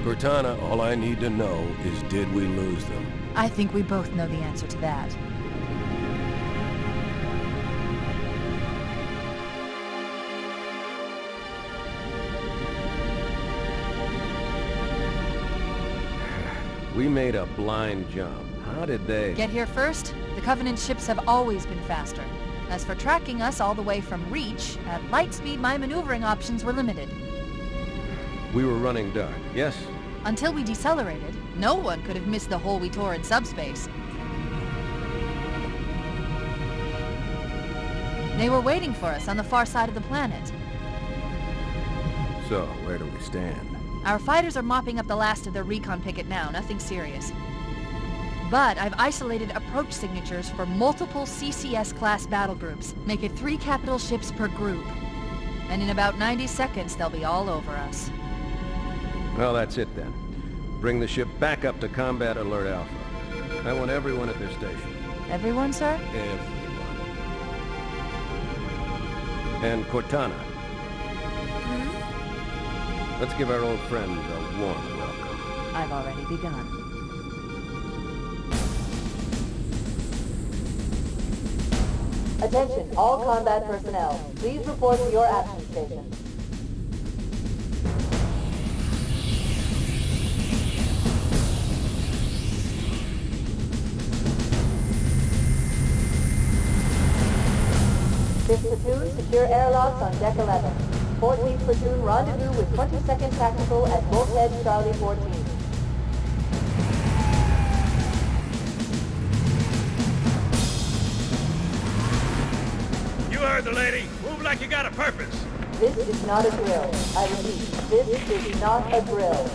Cortana, all I need to know is did we lose them? I think we both know the answer to that. We made a blind jump. How did they... Get here first? The Covenant ships have always been faster. As for tracking us all the way from Reach, at light speed my maneuvering options were limited. We were running dark, yes? Until we decelerated, no one could have missed the hole we tore in subspace. They were waiting for us on the far side of the planet. So, where do we stand? Our fighters are mopping up the last of their recon picket now, nothing serious. But I've isolated approach signatures for multiple CCS-class battle groups. Make it 3 capital ships per group. And in about 90 seconds, they'll be all over us. Well, that's it then. Bring the ship back up to Combat Alert Alpha. I want everyone at their station. Everyone, sir? Everyone. And Cortana. Let's give our old friend a warm welcome. I've already begun. Attention, all combat personnel. Please report to your action station. Fifth platoon, secure airlocks on deck 11. 14th platoon, rendezvous with 22nd Tactical at Bulkhead Charlie 14. You heard the lady. Move like you got a purpose. This is not a drill. I repeat, this is not a drill.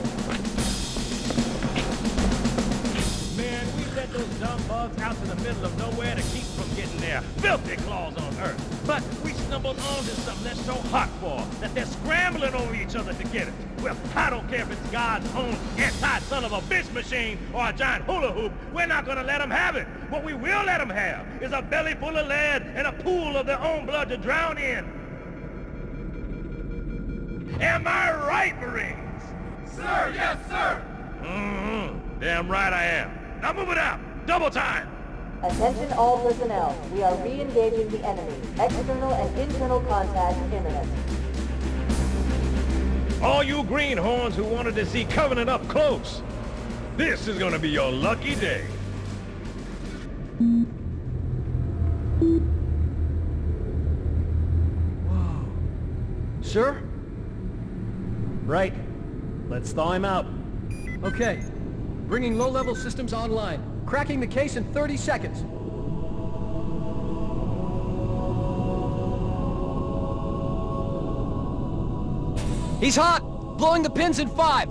Man, we let those dumb bugs out to the middle of nowhere to keep from getting their filthy claws on Earth. But we stumbled onto something that's so hot for that they're scrambling over each other to get it. Well, I don't care if it's God's own anti-son of a bitch machine or a giant hula hoop. We're not gonna let them have it. What we will let them have is a belly full of lead and a pool of their own blood to drown in. Am I right, Marines? Sir, yes, sir! Mm-hmm. Damn right I am. Now move it out. Double time. Attention all personnel. We are re-engaging the enemy. External and internal contact imminent. All you greenhorns who wanted to see Covenant up close, this is gonna be your lucky day. Whoa. Sir? Right. Let's thaw him out. Okay. Bringing low-level systems online. Cracking the case in 30 seconds. He's hot! Blowing the pins in 5!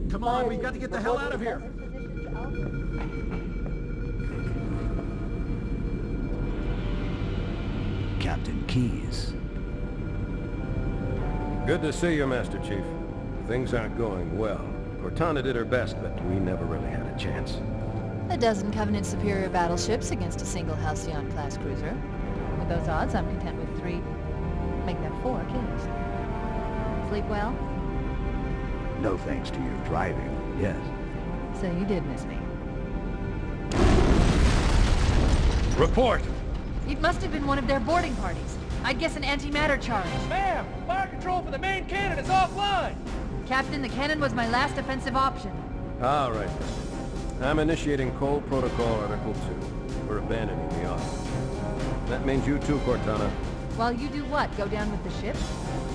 Come on, we've got to get the hell out of here! Captain Keyes. Good to see you, Master Chief. Things aren't going well. Cortana did her best, but we never really had a chance. A dozen Covenant superior battleships against a single Halcyon-class cruiser. With those odds, I'm content with 3, make them 4 kills. Sleep well? No thanks to your driving, yes. So you did miss me. Report. It must have been one of their boarding parties. I'd guess an antimatter charge. Ma'am! Fire control for the main cannon is offline! Captain, the cannon was my last offensive option. All right. I'm initiating Cole Protocol Article 2. We're abandoning the Autumn. That means you too, Cortana. While you do what? Go down with the ship?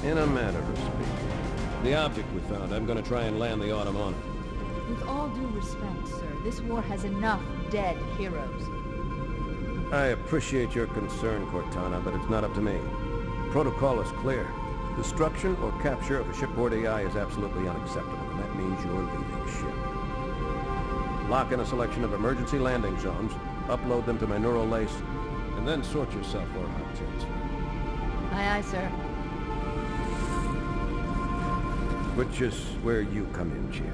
In a manner of speaking. The object we found, I'm gonna try and land the Autumn on it. With all due respect, sir, this war has enough dead heroes. I appreciate your concern, Cortana, but it's not up to me. Protocol is clear. Destruction or capture of a shipboard AI is absolutely unacceptable, and that means you're leaving ship. Lock in a selection of emergency landing zones, upload them to my neural lace, and then sort yourself for a hot transfer. Aye, aye, sir. Which is where you come in, Chief.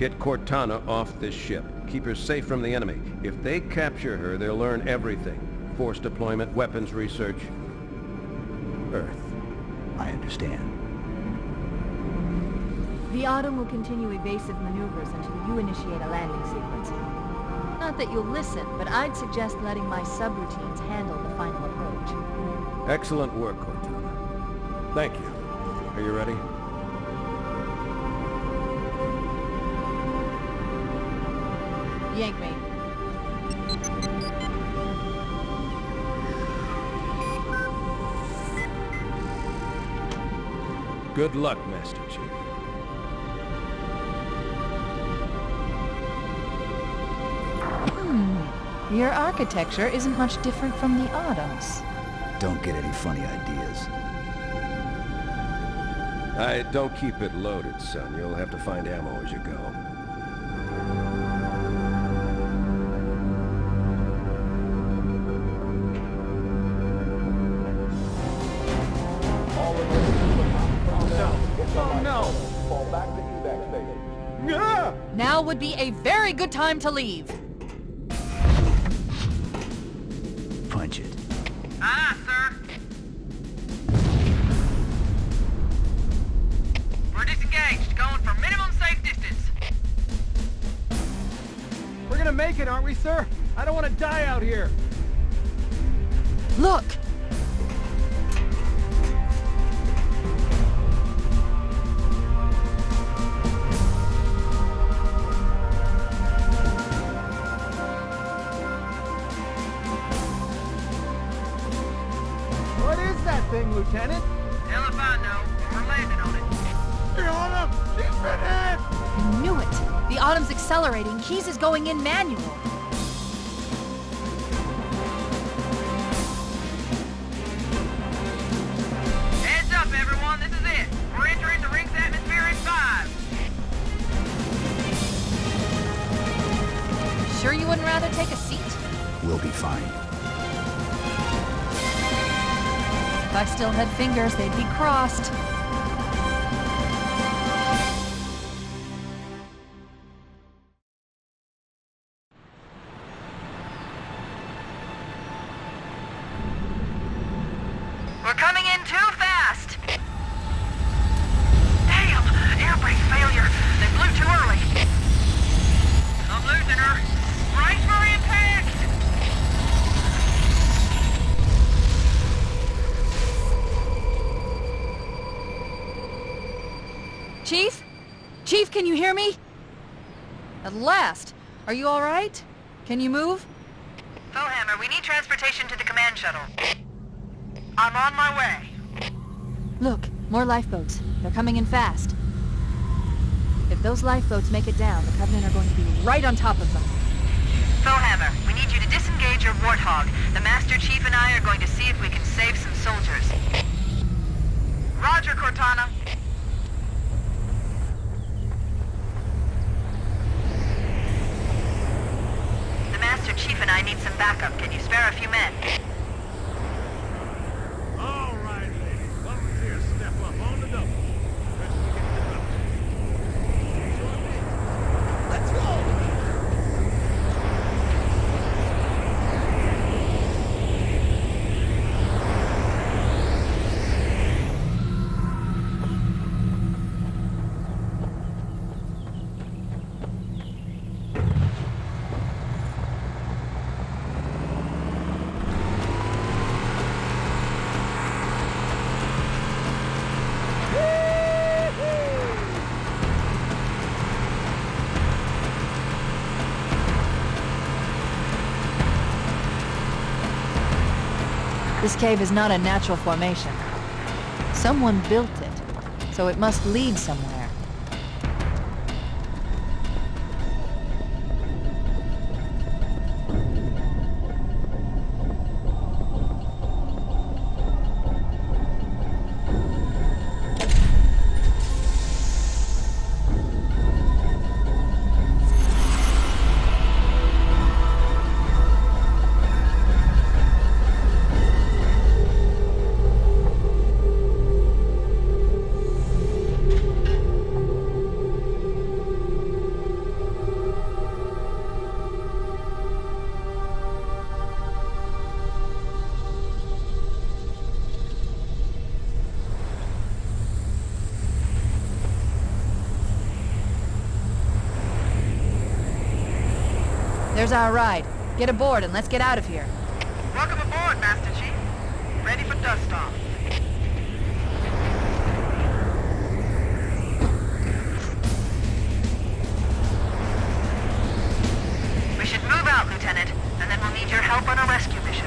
Get Cortana off this ship. Keep her safe from the enemy. If they capture her, they'll learn everything. Force deployment, weapons research. Earth. I understand. The Autumn will continue evasive maneuvers until you initiate a landing sequence. Not that you'll listen, but I'd suggest letting my subroutines handle the final approach. Excellent work, Cortana. Thank you. Are you ready? Yank me. Good luck, Master Chief. Your architecture isn't much different from the Autumn's. Don't get any funny ideas. Don't keep it loaded, son. You'll have to find ammo as you go. Now would be a very good time to leave. Punch it. Ah, sir. We're disengaged, going for minimum safe distance. We're gonna make it, aren't we, sir? I don't want to die out here. Look! What is that thing, Lieutenant? Hell if I know. We're landing on it. I knew it! The Autumn's accelerating. Keyes is going in manual. Heads up, everyone. This is it. We're entering the ring's atmosphere in 5. Sure you wouldn't rather take a seat? We'll be fine. If I still had fingers, they'd be crossed. We're coming in too fast. Damn! Air brake failure. They blew too early. I'm losing her. Brace for impact! Chief? Chief, can you hear me? At last. Are you all right? Can you move? Foehammer, we need transportation to the command shuttle. I'm on my way. Look, more lifeboats. They're coming in fast. If those lifeboats make it down, the Covenant are going to be right on top of them. Foehammer, we need you to disengage your Warthog. The Master Chief and I are going to see if we can save some soldiers. Roger, Cortana. The Master Chief and I need some backup. Can you spare a few men? All right, ladies. Volunteers step up on the double. Let's get Let's go! This cave is not a natural formation. Someone built it, so it must lead somewhere. There's our ride. Get aboard and let's get out of here. Welcome aboard, Master Chief. Ready for dust off. We should move out, Lieutenant, and then we'll need your help on a rescue mission.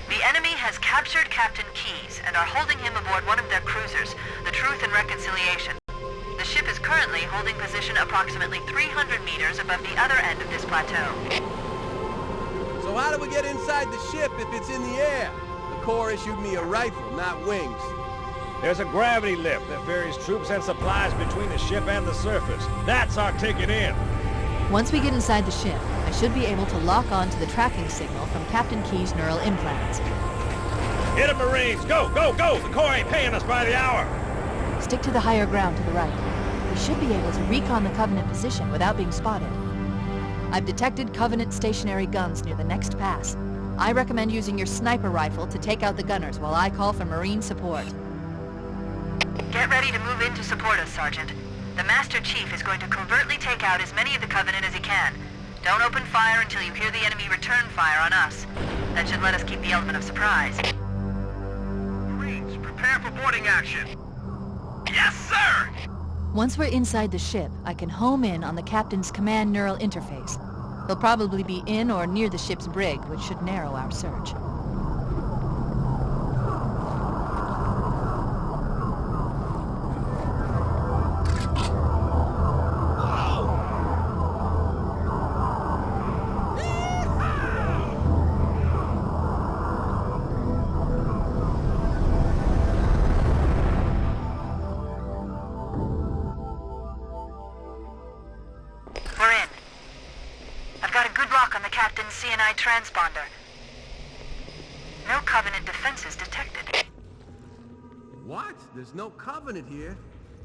The enemy has captured Captain Keyes and are holding him aboard one of their cruisers, the Truth and Reconciliation. The ship is currently holding position approximately 300 meters above the other end of this plateau. So how do we get inside the ship if it's in the air? The Corps issued me a rifle, not wings. There's a gravity lift that ferries troops and supplies between the ship and the surface. That's our ticket in. Once we get inside the ship, I should be able to lock on to the tracking signal from Captain Keyes' neural implants. Hit 'em, Marines! Go, go, go! The Corps ain't paying us by the hour! Stick to the higher ground to the right. We should be able to recon the Covenant position without being spotted. I've detected Covenant stationary guns near the next pass. I recommend using your sniper rifle to take out the gunners while I call for Marine support. Get ready to move in to support us, Sergeant. The Master Chief is going to covertly take out as many of the Covenant as he can. Don't open fire until you hear the enemy return fire on us. That should let us keep the element of surprise. Marines, prepare for boarding action. Yes, sir! Once we're inside the ship, I can home in on the Captain's command neural interface. He'll probably be in or near the ship's brig, which should narrow our search. We're in. I've got a good lock on the Captain's CNI transponder. No Covenant defenses detected. What? There's no Covenant here.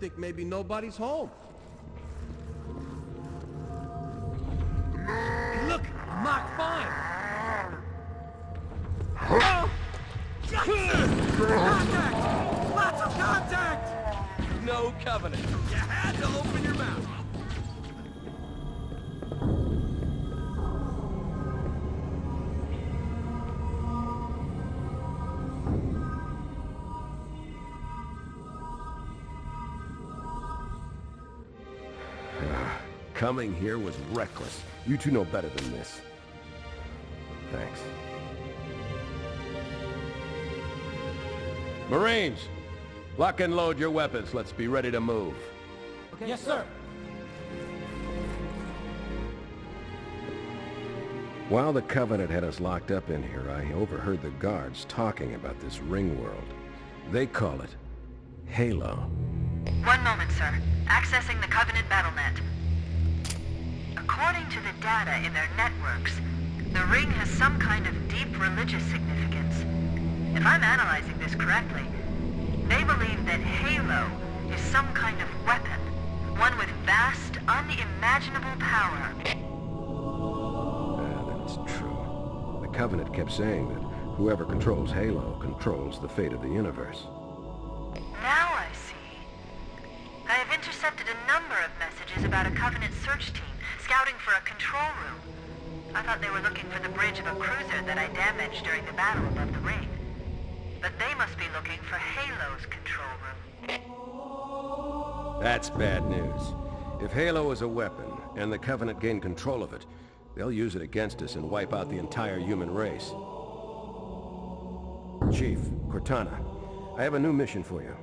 Think maybe nobody's home. Hey, look! Mach 5! Oh! Contact! Lots of contact! No Covenant. You had to open your mouth. Coming here was reckless. You two know better than this. Thanks. Marines, lock and load your weapons. Let's be ready to move. Okay, yes, sir. While the Covenant had us locked up in here, I overheard the guards talking about this ring world. They call it Halo. One moment, sir. Accessing the Covenant BattleNet. According to the data in their networks, the ring has some kind of deep religious significance. If I'm analyzing this correctly, they believe that Halo is some kind of weapon, one with vast, unimaginable power. Then it's true. The Covenant kept saying that whoever controls Halo controls the fate of the universe. Now I see. I have intercepted a number of messages about a Covenant search team scouting for a control room. I thought they were looking for the bridge of a cruiser that I damaged during the battle above the ring. But they must be looking for Halo's control room. That's bad news. If Halo is a weapon, and the Covenant gain control of it, they'll use it against us and wipe out the entire human race. Chief, Cortana, I have a new mission for you.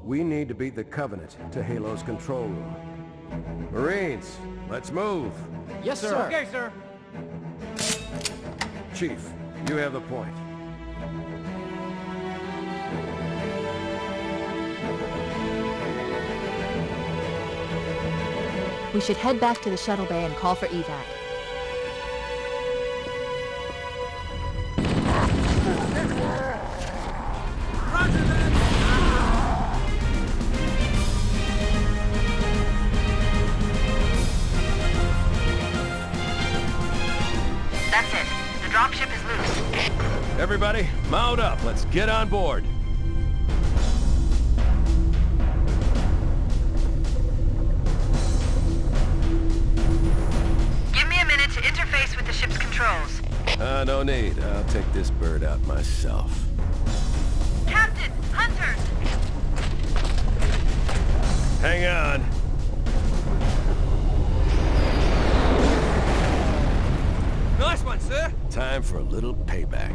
We need to beat the Covenant to Halo's control room. Marines, let's move. Yes, sir. Okay, sir. Chief, you have the point. We should head back to the shuttle bay and call for evac. That's it. The dropship is loose. Everybody, mount up. Let's get on board. Give me a minute to interface with the ship's controls. No need. I'll take this bird out myself. Captain! Hunters! Hang on. Nice one, sir. Time for a little payback.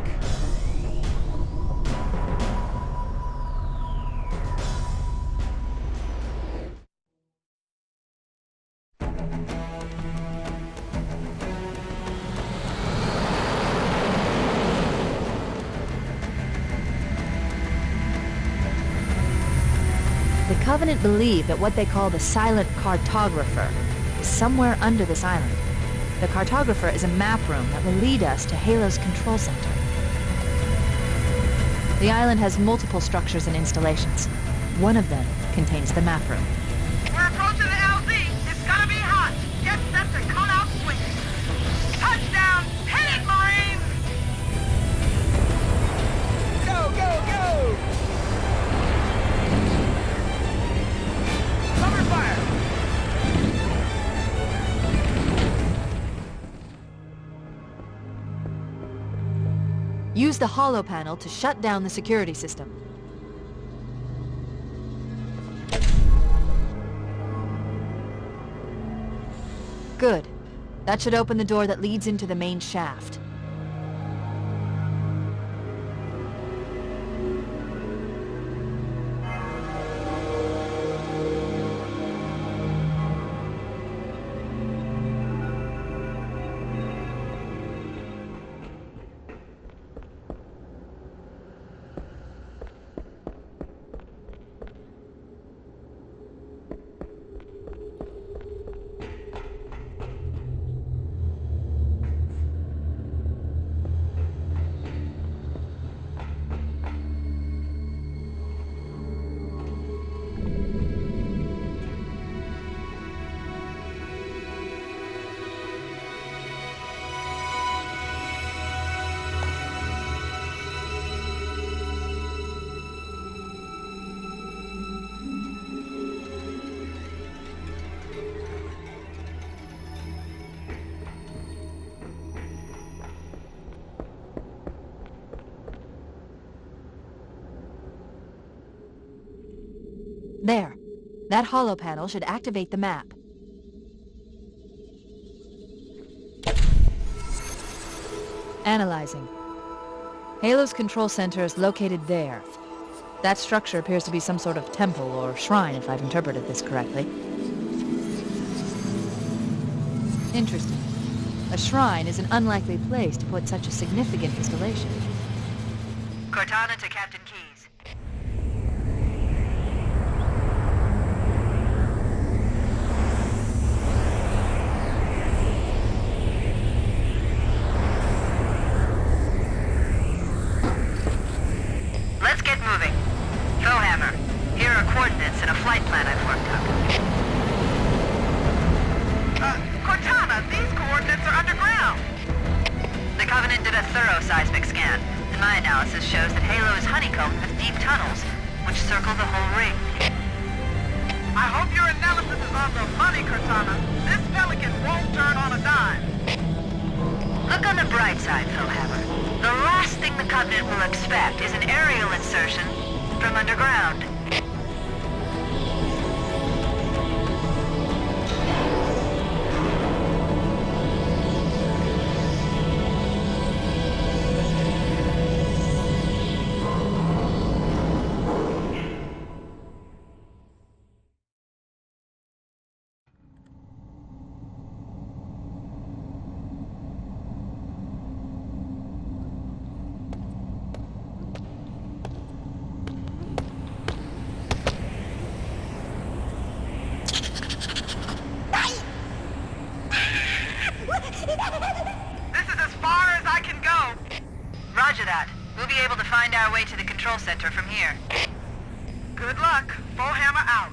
The Covenant believe that what they call the Silent Cartographer is somewhere under this island. The Cartographer is a map room that will lead us to Halo's control center. The island has multiple structures and installations. One of them contains the map room. We're approaching the LZ. It's gonna be hot. Get set to come out swinging. Touchdown! Hit it, Marines! Go, go, go! Cover fire! Use the holo panel to shut down the security system. Good. That should open the door that leads into the main shaft. There. That holo panel should activate the map. Analyzing. Halo's control center is located there. That structure appears to be some sort of temple or shrine, if I've interpreted this correctly. Interesting. A shrine is an unlikely place to put such a significant installation. Cortana to Captain Keyes. Let's get moving. Foehammer, here are coordinates and a flight plan I've worked up. Cortana, these coordinates are underground. The Covenant did a thorough seismic scan, and my analysis shows that Halo is honeycombed with deep tunnels, which circle the whole ring. I hope your analysis is on the money, Cortana. This Pelican won't turn on a dime. Look on the bright side, Foehammer. The last thing the Covenant will expect is an aerial insertion from underground. This is as far as I can go. Roger that. We'll be able to find our way to the control center from here. Good luck. Foehammer out.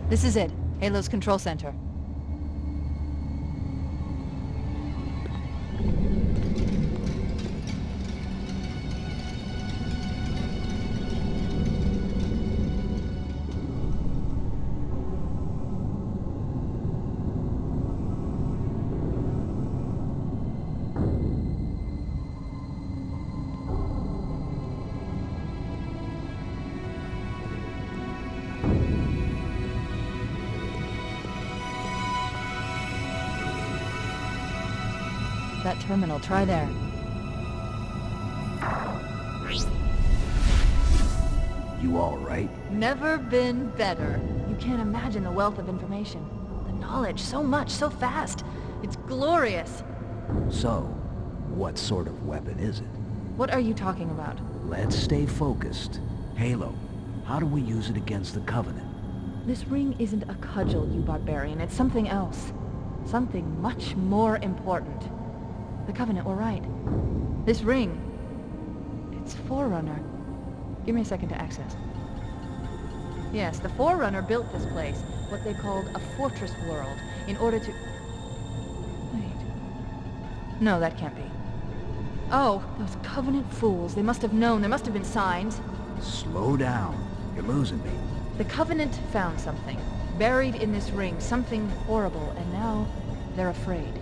This is it. Halo's control center. That terminal, try there. You all right? Never been better. You can't imagine the wealth of information. The knowledge, so much, so fast. It's glorious. So, what sort of weapon is it? What are you talking about? Let's stay focused. Halo, how do we use it against the Covenant? This ring isn't a cudgel, you barbarian. It's something else. Something much more important. The Covenant were right. This ring, it's Forerunner. Give me a second to access. Yes, the Forerunner built this place, what they called a fortress world, in order to... Wait. No, that can't be. Oh, those Covenant fools. They must have known. There must have been signs. Slow down. You're losing me. The Covenant found something, buried in this ring, something horrible, and now they're afraid.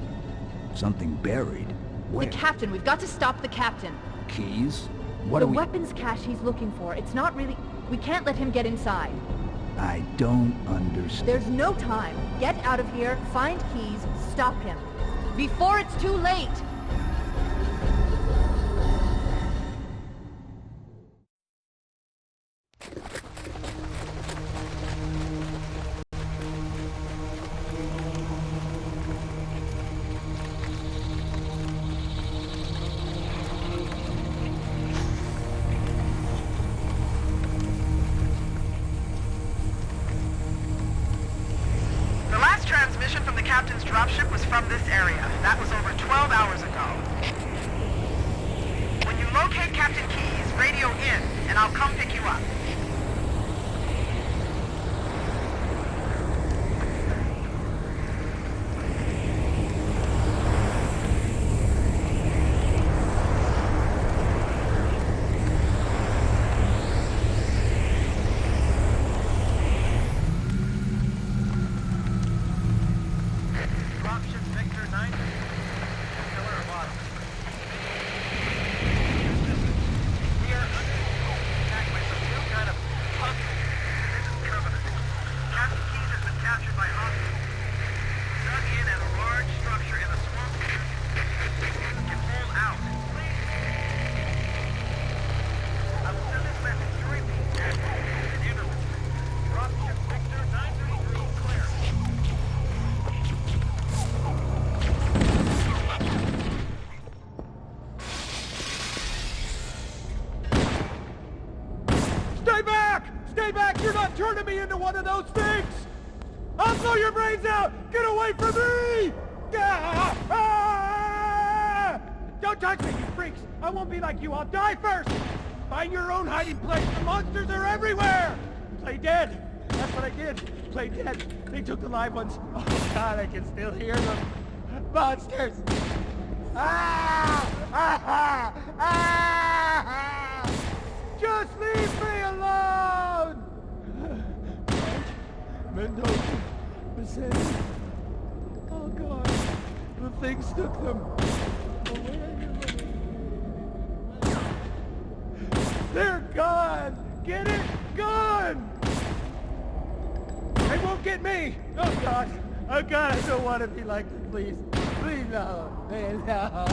Something buried? Where? The captain. We've got to stop the captain. Keys? What The are we... weapons cache he's looking for. It's not really... We can't let him get inside. I don't understand. There's no time. Get out of here, find keys, stop him. Before it's too late! The last transmission from the captain's dropship was from this area. That was over 12 hours ago. When you locate Captain Keyes, radio in, and I'll come pick you up. Dropship Victor 9. Killer bottom. We are attacked by some new kind of puzzle. This is Covenant. Captain Keyes has been captured by hostiles. Dug in at a large structure in a swamp. Get all out. Please. I will send this message to repeat. Dropship Victor 933 clear. Stay back! Stay back! You're not turning me into one of those things! I'll blow your brains out! Get away from me! Ah! Ah! Don't touch me, you freaks! I won't be like you. I'll die first! Find your own hiding place. The monsters are everywhere! Play dead. That's what I did. Play dead. They took the live ones. Oh, God, I can still hear them. Monsters! Ah! Ah! Ah! Just leave me alone! Mendoza, Mercedes. Oh, God. The things took them. Away. They're gone! Get it? Gone! They won't get me! Oh, God. Oh, God, I don't want to be like them, please. Please, no. Man, no.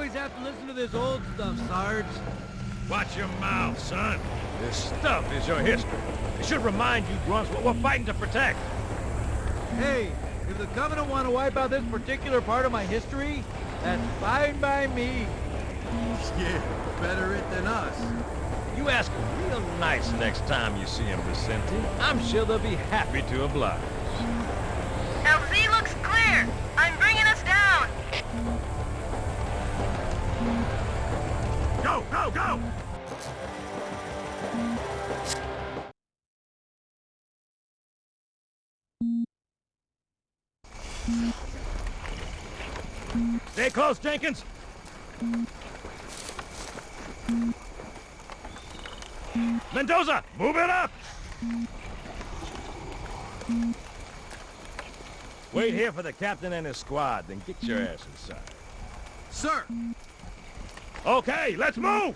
always have to listen to this old stuff, Sarge? Watch your mouth, son. This stuff is your history. It should remind you, grunts, what we're fighting to protect. Hey, if the Covenant want to wipe out this particular part of my history, that's fine by me. Yeah, better it than us. You ask them real nice next time you see them, Vicente. I'm sure they'll be happy to oblige. LZ looks clear. I'm bringing us down. Go, go, go! Stay close, Jenkins. Mendoza, move it up! Wait here for the captain and his squad, then get your ass inside. Sir! Okay, let's move!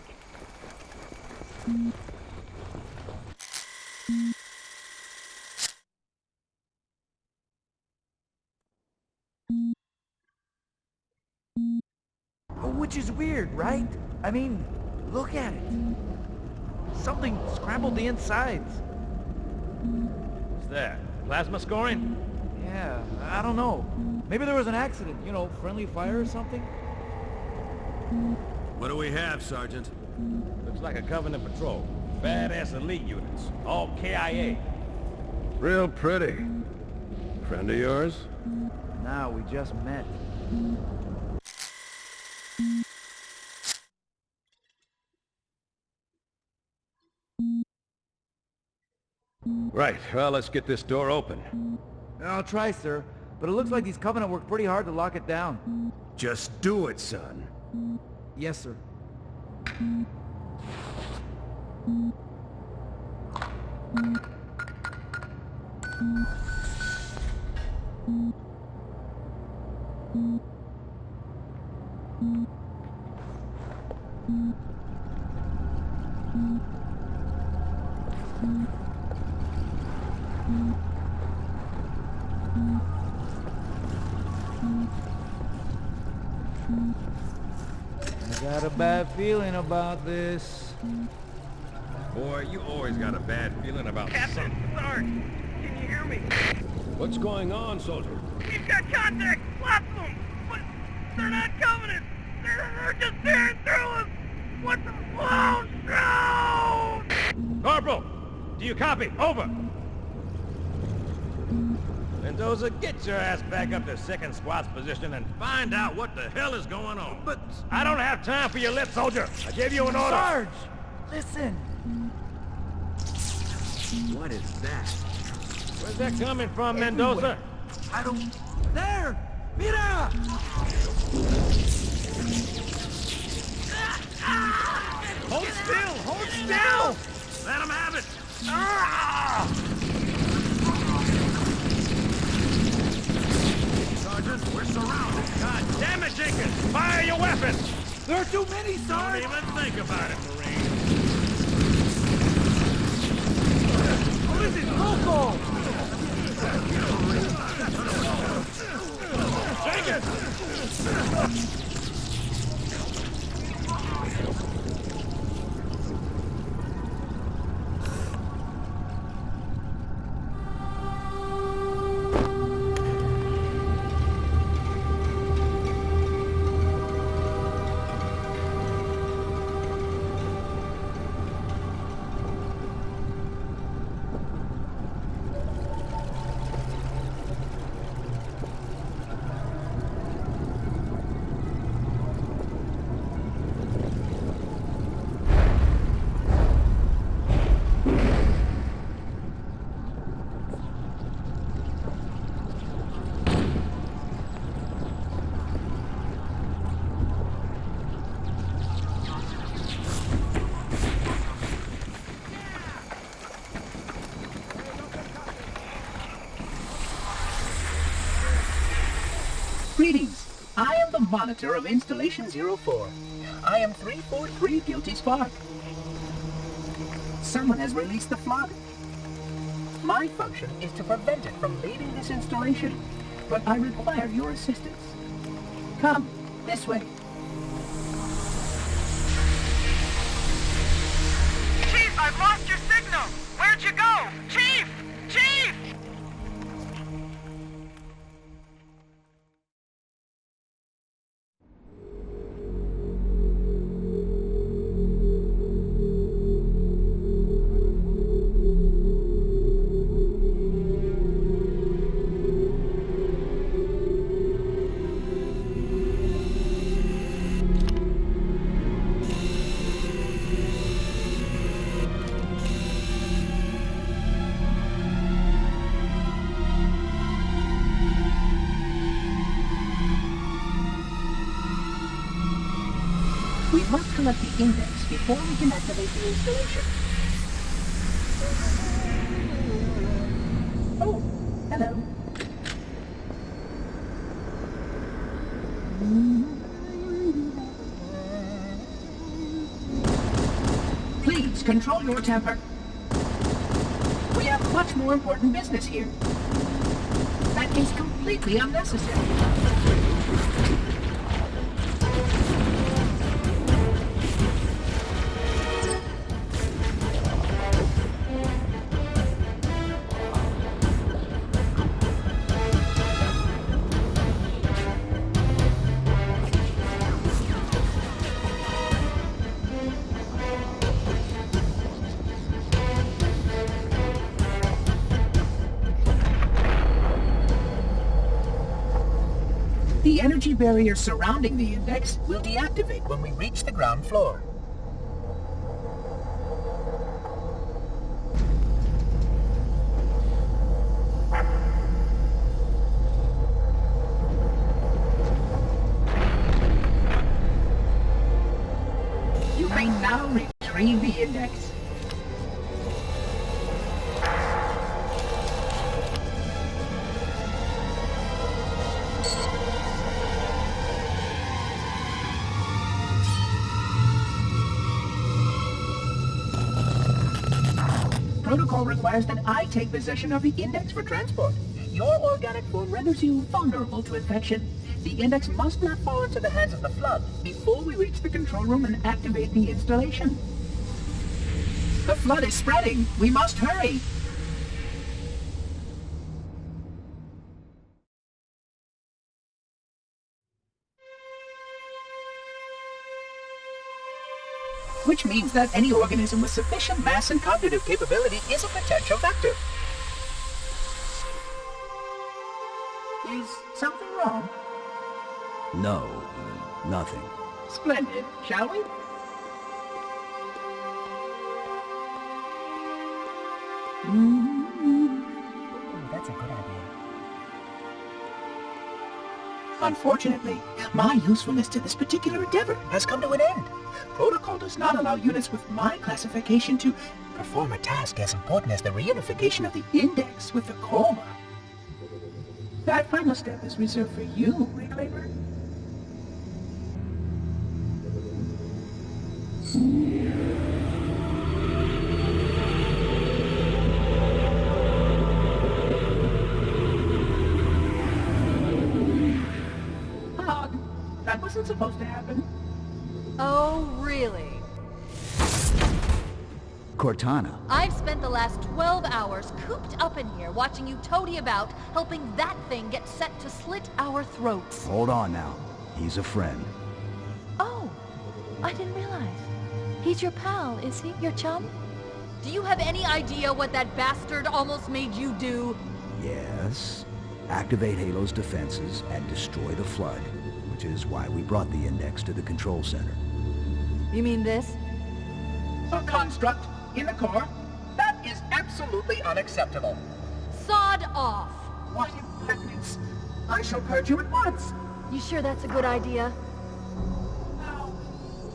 Which is weird, right? I mean, look at it. Something scrambled the insides. What's that? Plasma scoring? Yeah, I don't know. Maybe there was an accident, you know, friendly fire or something? What do we have, Sergeant? Looks like a Covenant patrol. Badass elite units. All KIA. Real pretty. Friend of yours? Nah, we just met. Right, well, let's get this door open. I'll try, sir. But it looks like these Covenant worked pretty hard to lock it down. Just do it, son. Yes, sir. I got a bad feeling about this. Boy, you always got a bad feeling about Captain, Sarge, can you hear me? What's going on, soldier? We've got contact! Lots of them! But they're not Covenant! They're just tearing through us! What the... Oh, no! Corporal, do you copy? Over. Mendoza, get your ass back up to second squad's position and find out what the hell is going on. But I don't have time for your lip, soldier. I gave you an order. Sarge! Listen! What is that? Where's that coming from, Mendoza? I don't... There! Mira! Hold still! Hold still! Let him have it! Sergeant, we're surrounded. God damn it, Jenkins! Fire your weapons! There are too many, Don't Sarge! even think about it, Marine. Oh, this is local! Jenkins! Greetings. I am the monitor of Installation 04. I am 343 Guilty Spark. Someone has released the flood. My function is to prevent it from leaving this installation, but I require your assistance. Come, this way. I've lost your signal! Where'd you go? Chief! Chief! We must collect the index before we can activate the installation. Oh, hello. Please, control your temper. We have much more important business here. That is completely unnecessary. The energy barrier surrounding the index will deactivate when we reach the ground floor. You may now retrieve the index. Protocol requires that I take possession of the index for transport. Your organic form renders you vulnerable to infection. The index must not fall into the hands of the Flood before we reach the control room and activate the installation. The Flood is spreading. We must hurry. Which means that any organism with sufficient mass and cognitive capability is a potential vector. Is something wrong? No, nothing. Splendid, shall we? That's a good idea. Unfortunately, my usefulness to this particular endeavor has come to an end. Protocol does not allow units with my classification to perform a task as important as the reunification of the index with the coma. That final step is reserved for you, Reclaimer. Hog, that wasn't supposed to happen. Oh, really? Cortana. I've spent the last 12 hours cooped up in here watching you toady about, helping that thing get set to slit our throats. Hold on now. He's a friend. Oh, I didn't realize. He's your pal, is he? Your chum? Do you have any idea what that bastard almost made you do? Yes. Activate Halo's defenses and destroy the Flood, which is why we brought the index to the control center. You mean this? A construct in the core? That is absolutely unacceptable. Sod off! What impertinence! I shall purge you at once. You sure that's a good idea?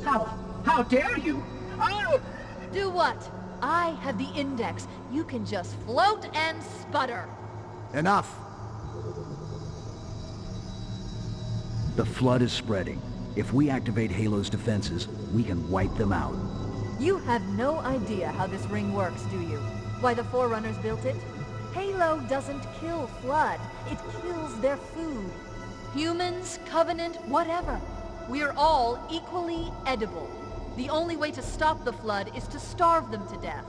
How dare you? Oh! Do what? I have the index. You can just float and sputter. Enough! The Flood is spreading. If we activate Halo's defenses, we can wipe them out. You have no idea how this ring works, do you? Why the Forerunners built it? Halo doesn't kill Flood. It kills their food. Humans, Covenant, whatever. We're all equally edible. The only way to stop the Flood is to starve them to death.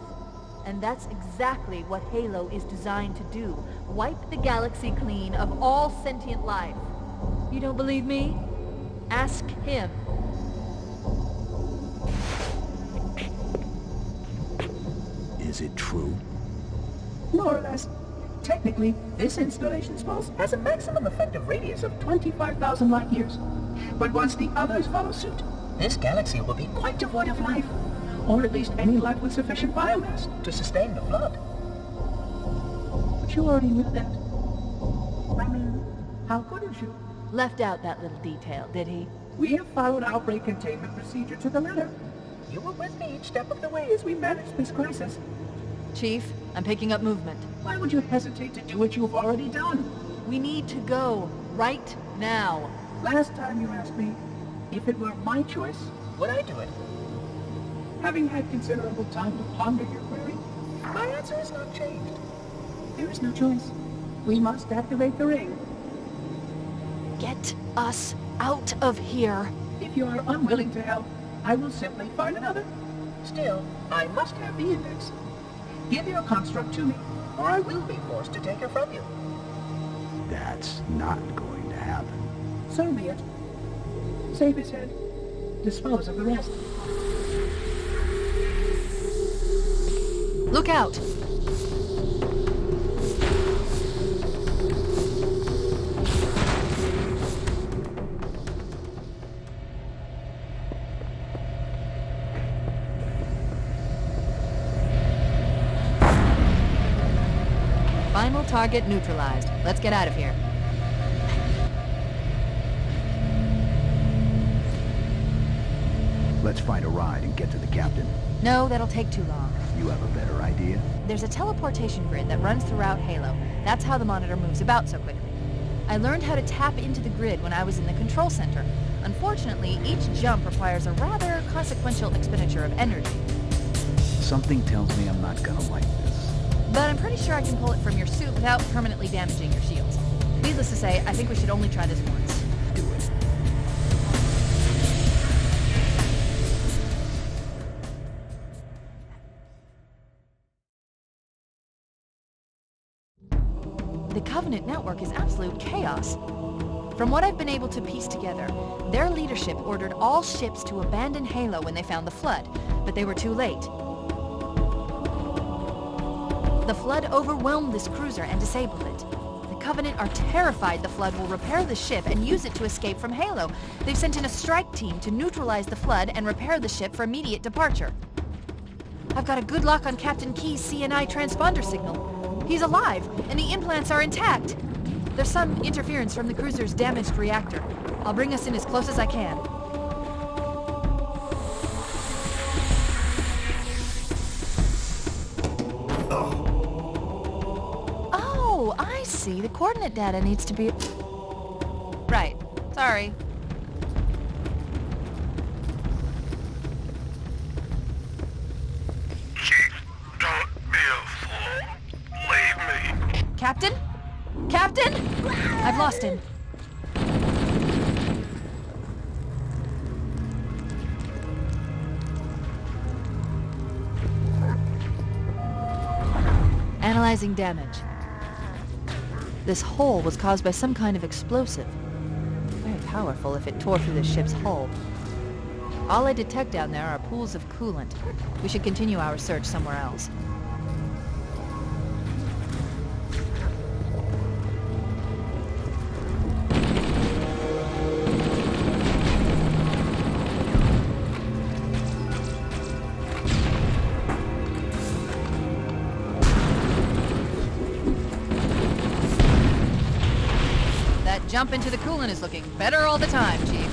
And that's exactly what Halo is designed to do. Wipe the galaxy clean of all sentient life. You don't believe me? Ask him. Is it true? More or less. Technically, this installation's pulse has a maximum effective radius of 25,000 light years. But once the others follow suit, this galaxy will be quite devoid of life. Or at least any life with sufficient biomass to sustain the Flood. But you already knew that. I mean, how couldn't you? Left out that little detail, did he? We have followed outbreak containment procedure to the letter. You were with me each step of the way as we managed this crisis. Chief, I'm picking up movement. Why would you hesitate to do what you've already done? We need to go. Right now. Last time you asked me, if it were my choice, would I do it? Having had considerable time to ponder your query, my answer has not changed. There is no choice. We must activate the ring. Get us out of here. If you are unwilling to help, I will simply find another. Still, I must have the index. Give your construct to me, or I will be forced to take her from you. That's not going to happen. So be it. Save his head. Dispose of the rest. Look out! Final target neutralized. Let's get out of here. Let's find a ride and get to the captain. No, that'll take too long. You have a better idea? There's a teleportation grid that runs throughout Halo. That's how the monitor moves about so quickly. I learned how to tap into the grid when I was in the control center. Unfortunately, each jump requires a rather consequential expenditure of energy. Something tells me I'm not gonna like this. But I'm pretty sure I can pull it from your suit without permanently damaging your shields. Needless to say, I think we should only try this once. Do it. The Covenant network is absolute chaos. From what I've been able to piece together, their leadership ordered all ships to abandon Halo when they found the Flood, but they were too late. The Flood overwhelmed this cruiser and disabled it. The Covenant are terrified the Flood will repair the ship and use it to escape from Halo. They've sent in a strike team to neutralize the Flood and repair the ship for immediate departure. I've got a good lock on Captain Key's CNI transponder signal. He's alive, and the implants are intact. There's some interference from the cruiser's damaged reactor. I'll bring us in as close as I can. Oh, I see. The coordinate data needs to be... Right. Sorry. Captain? Captain? I've lost him. Analyzing damage. This hole was caused by some kind of explosive. Very powerful if it tore through the ship's hull. All I detect down there are pools of coolant. We should continue our search somewhere else. Jump into the coolant is looking better all the time, Chief.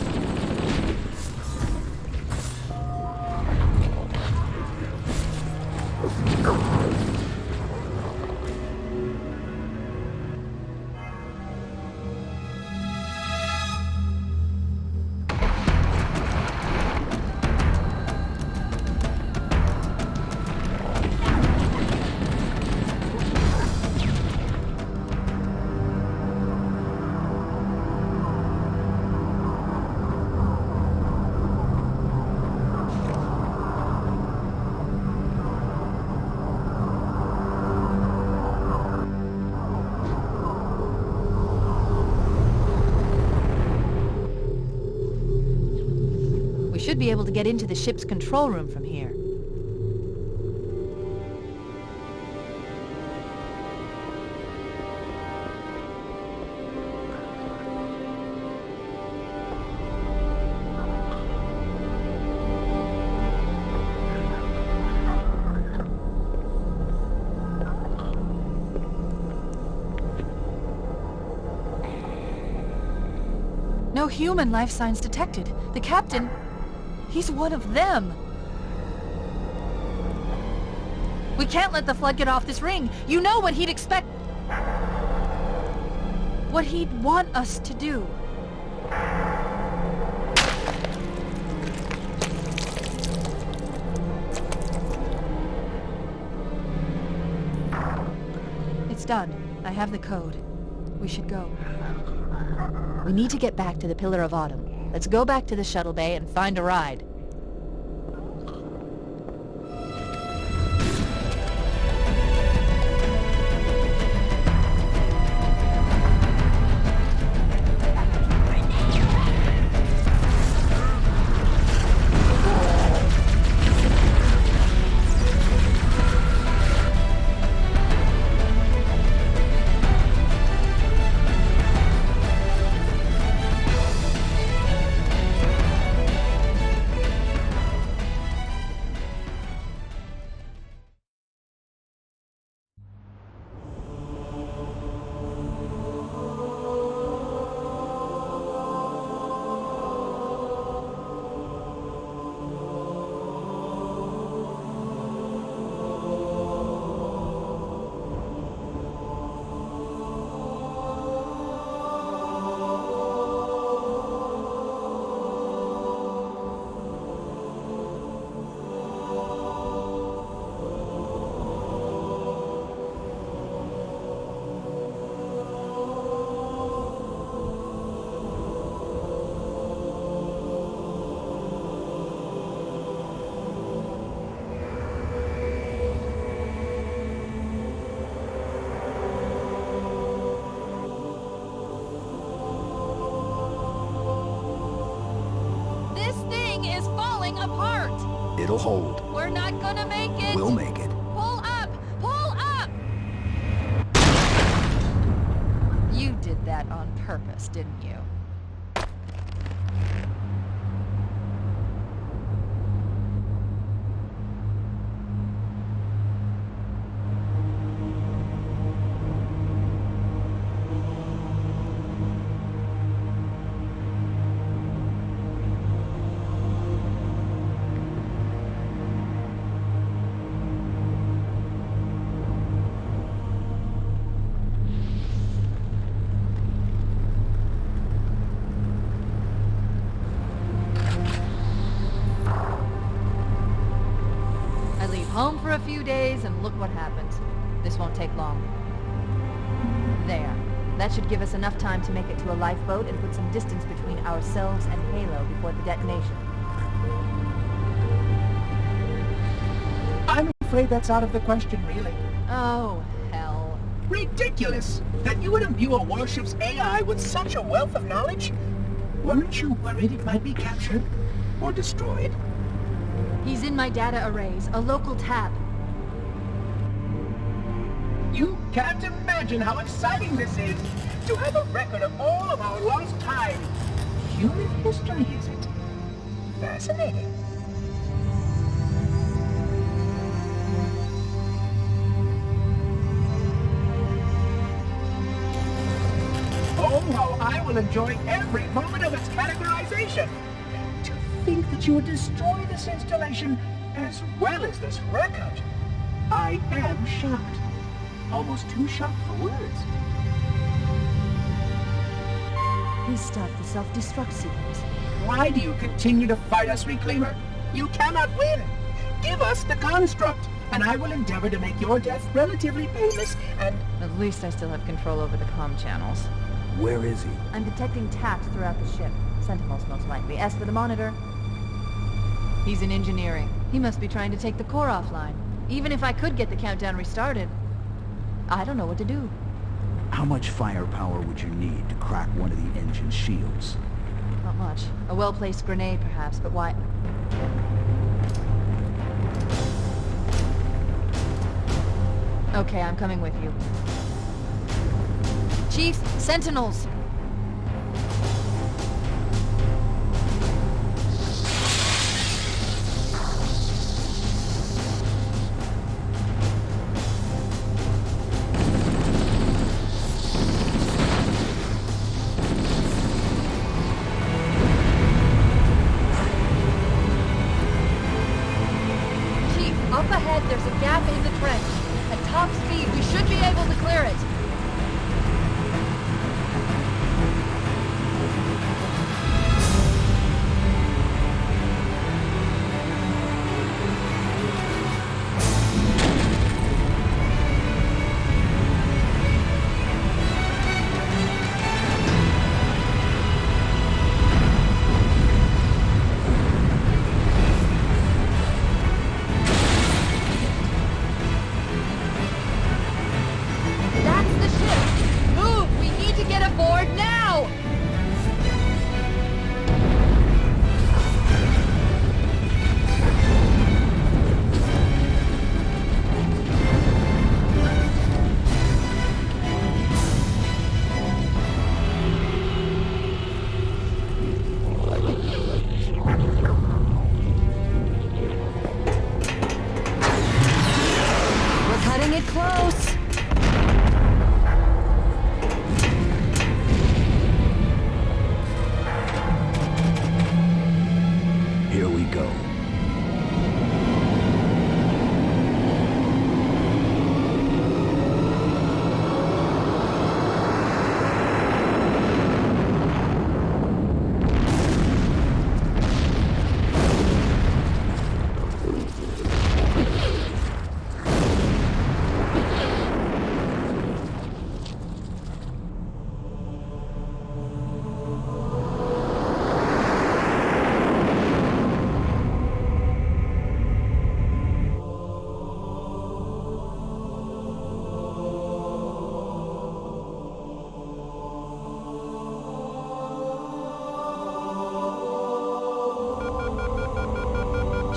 should be able to get into the ship's control room from here. No human life signs detected. The captain, he's one of them. We can't let the flood get off this ring. You know what he'd expect. What he'd want us to do. It's done. I have the code. We should go. We need to get back to the Pillar of Autumn. Let's go back to the shuttle bay and find a ride. It'll hold. We're not gonna make it! We'll make it. Pull up! Pull up! You did that on purpose, didn't you? Home for a few days, and look what happens. This won't take long. There. That should give us enough time to make it to a lifeboat and put some distance between ourselves and Halo before the detonation. I'm afraid that's out of the question, really. Oh, hell. Ridiculous! That you would imbue a warship's AI with such a wealth of knowledge? Weren't you worried it might be captured? Or destroyed? He's in my data arrays, a local tab. You can't imagine how exciting this is, to have a record of all of our lost time. Human history, is it? Fascinating. Oh, how I will enjoy every moment of its categorization. To think that you would destroy this installation as well as this record. I am shocked. Almost too shocked for words. He stopped the self-destruct sequence. Why do you continue to fight us, Reclaimer? You cannot win. Give us the construct, and I will endeavor to make your death relatively painless and... At least I still have control over the comm channels. Where is he? I'm detecting taps throughout the ship. Sentinels, most likely. As for the monitor, he's in engineering. He must be trying to take the core offline. Even if I could get the countdown restarted, I don't know what to do. How much firepower would you need to crack one of the engine's shields? Not much. A well-placed grenade, perhaps, but why... Okay, I'm coming with you. Chief, Sentinels! Chief, up ahead there's a gap in the trench. At top speed, we should be able to clear it. That's the ship! Move! We need to get aboard now! We're cutting it close! Here we go.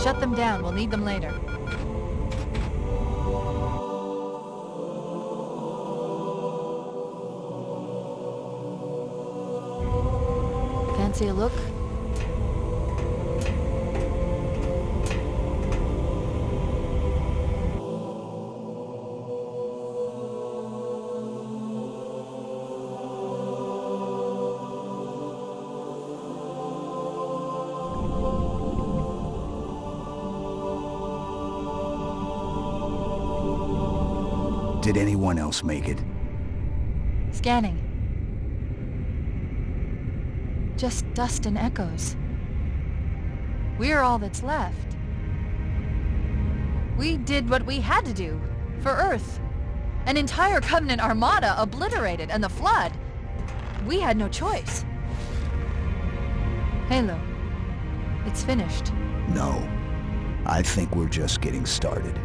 Shut them down. We'll need them later. Fancy a look? Did anyone else make it? Scanning. Just dust and echoes. We're all that's left. We did what we had to do for Earth. An entire Covenant armada obliterated, and the Flood. We had no choice. Halo, it's finished. No. I think we're just getting started.